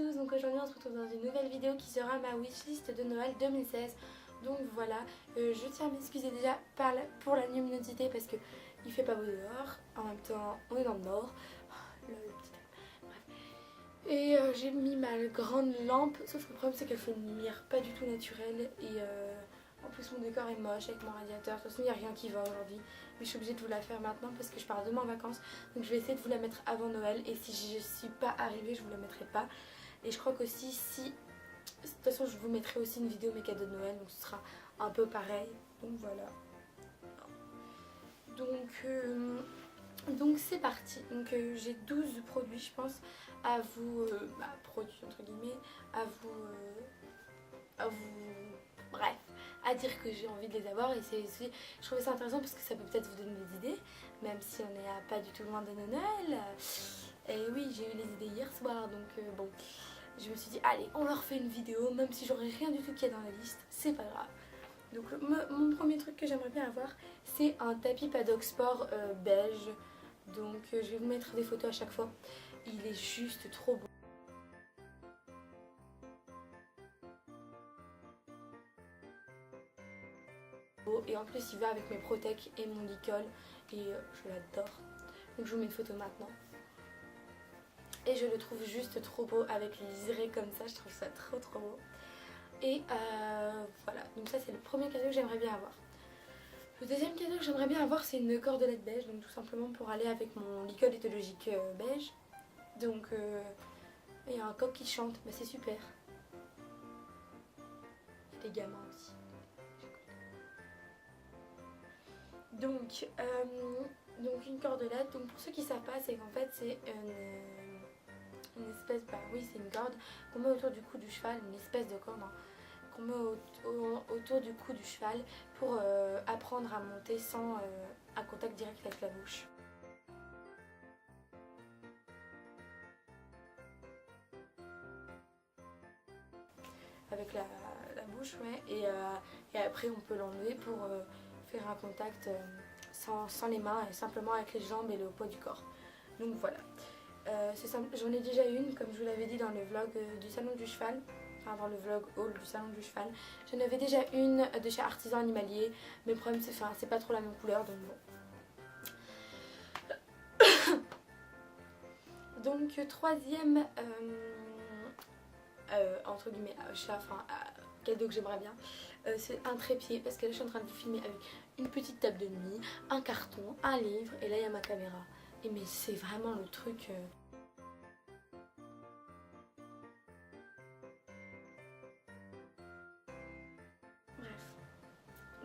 tous, donc aujourd'hui on se retrouve dans une nouvelle vidéo qui sera ma wishlist de Noël 2016. Donc voilà, je tiens à m'excuser déjà pour la luminosité parce que il fait pas beau dehors, en même temps on est dans le nord. Oh, le petit... Bref. Et j'ai mis ma grande lampe, sauf que le problème c'est qu'elle fait une lumière pas du tout naturelle et en plus mon décor est moche avec mon radiateur. De toute façon il n'y a rien qui va aujourd'hui, mais je suis obligée de vous la faire maintenant parce que je pars demain en vacances. Donc je vais essayer de vous la mettre avant Noël et si je suis pas arrivée je vous la mettrai pas. Et je crois qu'aussi si... De toute façon je vous mettrai aussi une vidéo mes cadeaux de Noël, donc ce sera un peu pareil. Donc voilà. Donc c'est parti. Donc j'ai 12 produits je pense à vous... produits entre guillemets, bref, à dire que j'ai envie de les avoir. Et je trouvais ça intéressant parce que ça peut peut-être vous donner des idées, même si on n'est pas du tout loin de Noël. Et oui, j'ai eu les idées hier soir, donc bon, je me suis dit allez on leur fait une vidéo, même si j'aurais rien du tout qui est dans la liste, c'est pas grave. Donc mon premier truc que j'aimerais bien avoir, c'est un tapis paddock sport beige. Donc je vais vous mettre des photos à chaque fois. Il est juste trop beau. Et en plus il va avec mes Protec et mon Licol et je l'adore. Donc je vous mets une photo maintenant. Et je le trouve juste trop beau avec les liserés comme ça, je trouve ça trop beau. Et voilà, donc ça c'est le premier cadeau que j'aimerais bien avoir. Le deuxième cadeau que j'aimerais bien avoir, c'est une cordelette beige, donc tout simplement pour aller avec mon Licol éthologique beige. Donc il y a un coq qui chante, bah c'est super. Il y a des gamins aussi. Donc une cordelette, donc pour ceux qui savent pas, c'est qu'en fait c'est une espèce, oui c'est une corde qu'on met autour du cou du cheval, une espèce de corde hein, qu'on met autour du cou du cheval pour apprendre à monter sans un contact direct avec la bouche. Avec la bouche, ouais, et après on peut l'enlever pour faire un contact sans les mains et simplement avec les jambes et le poids du corps. Donc voilà. J'en ai déjà une, comme je vous l'avais dit dans le vlog du salon du cheval, enfin dans le vlog haul du salon du cheval. J'en avais déjà une de chez Artisan Animalier, mais le problème c'est pas trop la même couleur, donc bon. Donc troisième entre guillemets cadeau que j'aimerais bien, c'est un trépied, parce que là je suis en train de vous filmer avec une petite table de nuit, un carton, un livre, et là il y a ma caméra. Et mais c'est vraiment le truc... Bref.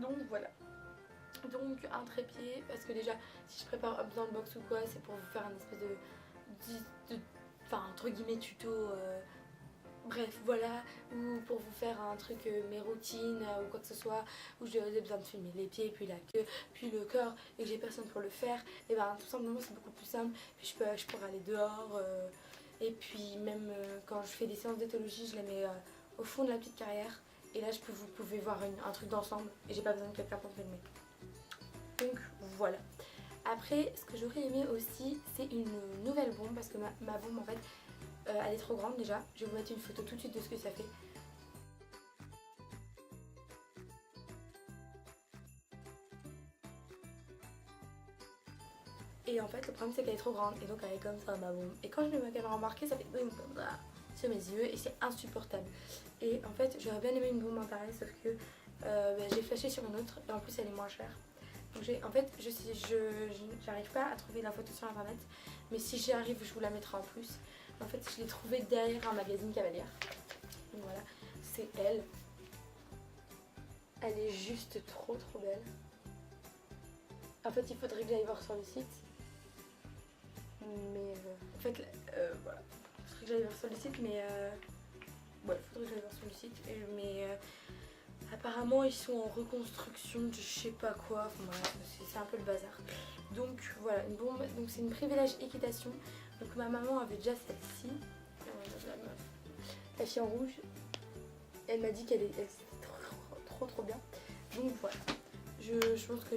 Donc voilà. Donc un trépied, parce que déjà si je prépare up dans le box ou quoi, c'est pour vous faire un espèce de entre guillemets tuto... Bref, voilà, ou pour vous faire un truc, mes routines ou quoi que ce soit, où j'ai besoin de filmer les pieds, puis la queue, puis le corps, et que j'ai personne pour le faire, et ben tout simplement c'est beaucoup plus simple, puis je pourrais aller dehors, et puis même quand je fais des séances d'éthologie, je les mets au fond de la petite carrière, et là vous pouvez voir un truc d'ensemble, et j'ai pas besoin de quelqu'un pour filmer. Donc voilà. Après, ce que j'aurais aimé aussi, c'est une nouvelle bombe, parce que ma bombe en fait, elle est trop grande déjà. Je vais vous mettre une photo tout de suite de ce que ça fait. Et en fait le problème c'est qu'elle est trop grande et donc elle est comme ça ma bombe. Et quand je mets ma caméra embarquée ça fait boum comme ça sur mes yeux et c'est insupportable. Et en fait j'aurais bien aimé une bombe en pareil sauf que j'ai flashé sur une autre et en plus elle est moins chère. Donc en fait j'arrive pas à trouver la photo sur internet, mais si j'y arrive je vous la mettrai en plus. En fait je l'ai trouvée derrière un magazine Cavalière. Donc voilà, c'est elle. Elle est juste trop belle. En fait il faudrait que j'aille voir sur le site. Mais en fait voilà. Il faudrait que j'aille voir sur le site mais ouais, faudrait que j'aille voir sur le site. Mais apparemment ils sont en reconstruction de je sais pas quoi. Enfin, bref, c'est un peu le bazar. Donc voilà, une bombe. Donc c'est une privilège équitation. Donc ma maman avait déjà celle-ci. La fille en rouge. Elle m'a dit qu'elle était trop bien. Donc voilà. Je pense que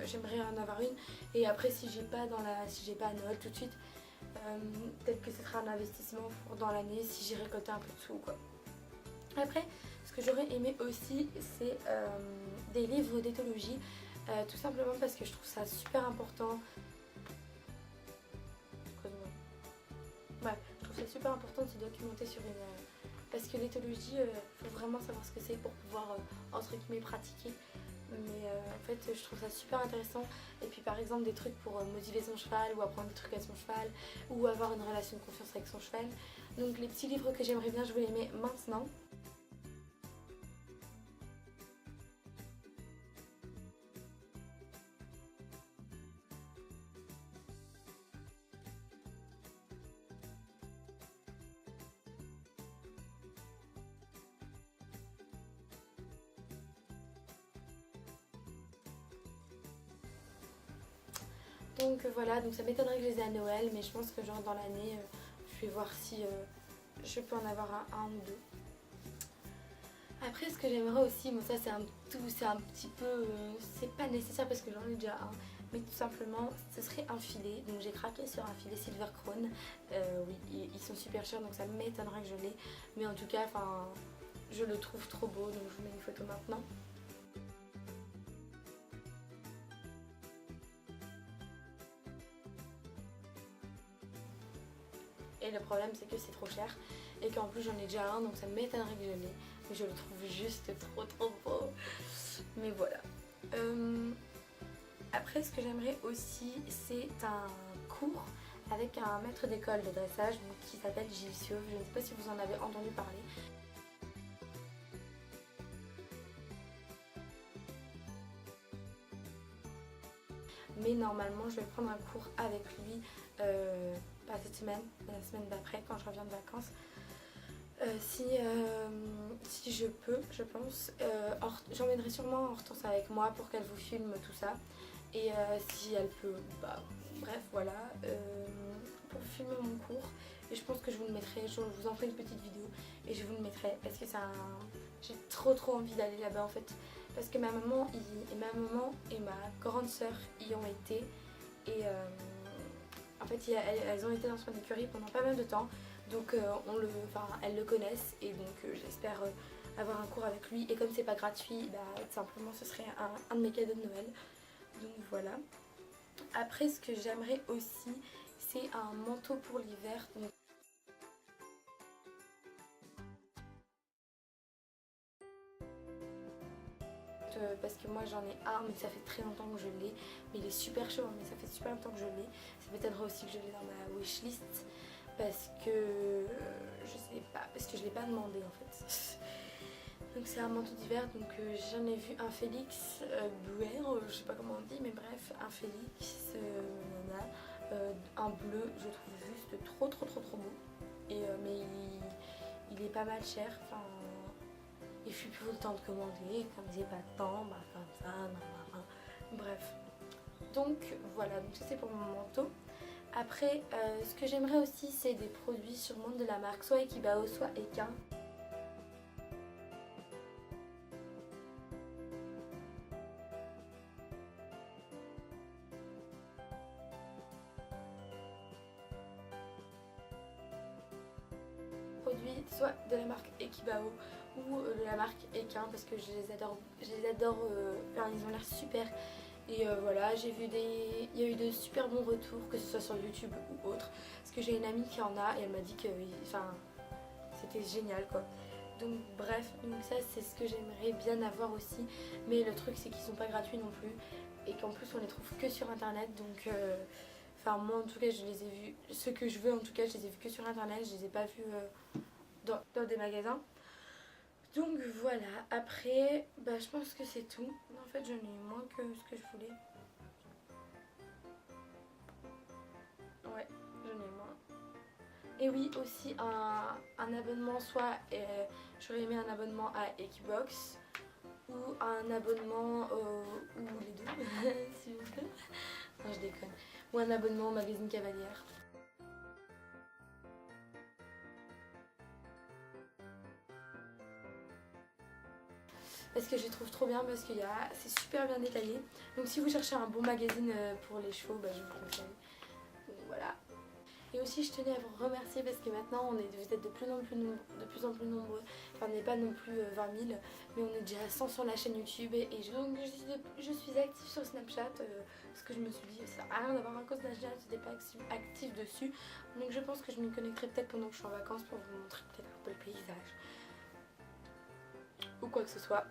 j'aimerais en avoir une. Et après si j'ai pas à Noël tout de suite, peut-être que ce sera un investissement pour dans l'année si j'ai récolté un peu de sous quoi. Après, ce que j'aurais aimé aussi, c'est des livres d'éthologie, tout simplement parce que je trouve ça super important. Ouais, je trouve ça super important de se documenter sur une... parce que l'éthologie, il faut vraiment savoir ce que c'est pour pouvoir, entre guillemets, pratiquer. Mais en fait, je trouve ça super intéressant. Et puis par exemple, des trucs pour motiver son cheval ou apprendre des trucs à son cheval ou avoir une relation de confiance avec son cheval. Donc les petits livres que j'aimerais bien, je vous les mets maintenant. Donc voilà, donc ça m'étonnerait que je les ai à Noël, mais je pense que genre dans l'année, je vais voir si je peux en avoir un ou deux. Après ce que j'aimerais aussi, bon ça c'est un petit peu, c'est pas nécessaire parce que j'en ai déjà un, mais tout simplement ce serait un filet. Donc j'ai craqué sur un filet Silver Crown, oui ils sont super chers donc ça m'étonnerait que je l'ai, mais en tout cas enfin je le trouve trop beau donc je vous mets une photo maintenant. Et le problème c'est que c'est trop cher et qu'en plus j'en ai déjà un donc ça m'étonnerait que je l'ai. Mais je le trouve juste trop beau. Mais voilà. Après ce que j'aimerais aussi c'est un cours avec un maître d'école de dressage donc, qui s'appelle Gilles Sieuve. Je ne sais pas si vous en avez entendu parler. Mais normalement je vais prendre un cours avec lui pas cette semaine, mais la semaine d'après quand je reviens de vacances. Si je peux, je pense. J'emmènerai sûrement Hortense avec moi pour qu'elle vous filme tout ça. Et si elle peut, bah bref voilà, pour filmer mon cours. Et je pense que je vous le mettrai, je vous en ferai une petite vidéo et je vous le mettrai parce que j'ai trop envie d'aller là-bas en fait. Parce que ma maman et ma grande sœur y ont été. Et en fait elles ont été dans son écurie pendant pas mal de temps. Donc elles le connaissent et donc j'espère avoir un cours avec lui. Et comme c'est pas gratuit, bah, tout simplement ce serait un de mes cadeaux de Noël. Donc voilà. Après ce que j'aimerais aussi c'est un manteau pour l'hiver. Donc parce que moi j'en ai un mais ça fait très longtemps que je l'ai. Mais il est super chaud mais ça fait super longtemps que je l'ai. Ça m'étonnerait aussi que je l'ai dans ma wishlist. Parce que je sais pas, parce que je l'ai pas demandé en fait. Donc c'est un manteau d'hiver, donc j'en ai vu un Félix Buer, je sais pas comment on dit, mais bref, un Félix, un bleu, je trouve juste trop beau. Et, mais il est pas mal cher, enfin, il fut plus le temps de commander, comme j'ai pas de temps, bah comme ça, bref. Donc voilà, donc ça c'est pour mon manteau. Après, ce que j'aimerais aussi, c'est des produits sûrement de la marque soit Ekibao, soit Ekin. Produits soit de la marque Ekibao ou de la marque Ekin parce que je les adore, enfin, ils ont l'air super. Et voilà, il y a eu de super bons retours, que ce soit sur YouTube ou autre. Parce que j'ai une amie qui en a et elle m'a dit que c'était génial quoi. Donc bref, donc ça c'est ce que j'aimerais bien avoir aussi. Mais le truc c'est qu'ils sont pas gratuits non plus. Et qu'en plus on les trouve que sur internet. Donc moi en tout cas je les ai vus, ceux que je veux en tout cas je les ai vus que sur internet. Je les ai pas vus dans des magasins. Donc voilà, après, bah, je pense que c'est tout. En fait, j'en ai eu moins que ce que je voulais. Ouais, j'en ai eu moins. Et oui, aussi un abonnement, soit j'aurais aimé un abonnement à Ekibox ou un abonnement, ou les deux, s'il vous plaît. Non, je déconne. Ou un abonnement au magazine Cavalière. Parce que je les trouve trop bien, parce que c'est super bien détaillé. Donc si vous cherchez un bon magazine pour les chevaux, bah, je vous conseille. Donc voilà. Et aussi je tenais à vous remercier parce que maintenant vous êtes de plus en plus nombreux. Enfin, on n'est pas non plus 20 000, mais on est déjà à 100 sur la chaîne YouTube. Donc je suis active sur Snapchat parce que je me suis dit ça sert à rien d'avoir un compte Snapchat si t'es pas active dessus. Donc je pense que je m'y connecterai peut-être pendant que je suis en vacances pour vous montrer peut-être un peu le paysage ou quoi que ce soit.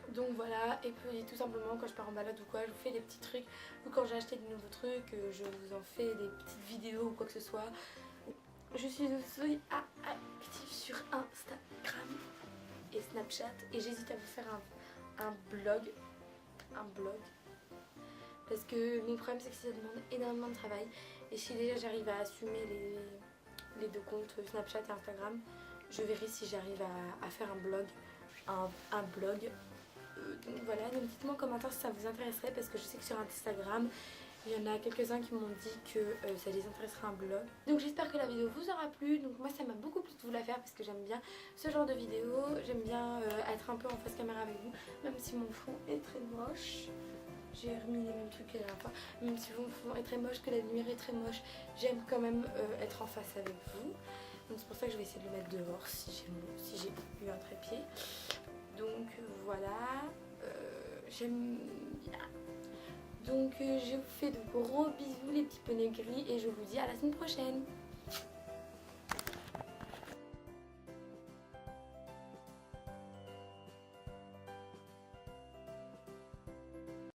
Donc voilà, et puis tout simplement quand je pars en balade ou quoi, je vous fais des petits trucs, ou quand j'ai acheté de nouveaux trucs, je vous en fais des petites vidéos ou quoi que ce soit. Je suis aussi active sur Instagram et Snapchat, et j'hésite à vous faire un blog, parce que mon problème c'est que ça demande énormément de travail, et si déjà j'arrive à assumer les deux comptes Snapchat et Instagram, je verrai si j'arrive à faire un blog, un blog. Donc voilà, donc dites-moi en commentaire si ça vous intéresserait parce que je sais que sur Instagram il y en a quelques-uns qui m'ont dit que ça les intéresserait un blog. Donc j'espère que la vidéo vous aura plu. Donc moi ça m'a beaucoup plu de vous la faire parce que j'aime bien ce genre de vidéo. J'aime bien être un peu en face caméra avec vous, même si mon fond est très moche. J'ai remis les mêmes trucs que la dernière fois. Même si mon fond est très moche, que la lumière est très moche, j'aime quand même être en face avec vous. Donc c'est pour ça que je vais essayer de le mettre dehors si j'ai eu un trépied. Donc voilà, j'aime bien. Donc je vous fais de gros bisous les petits poneys gris et je vous dis à la semaine prochaine.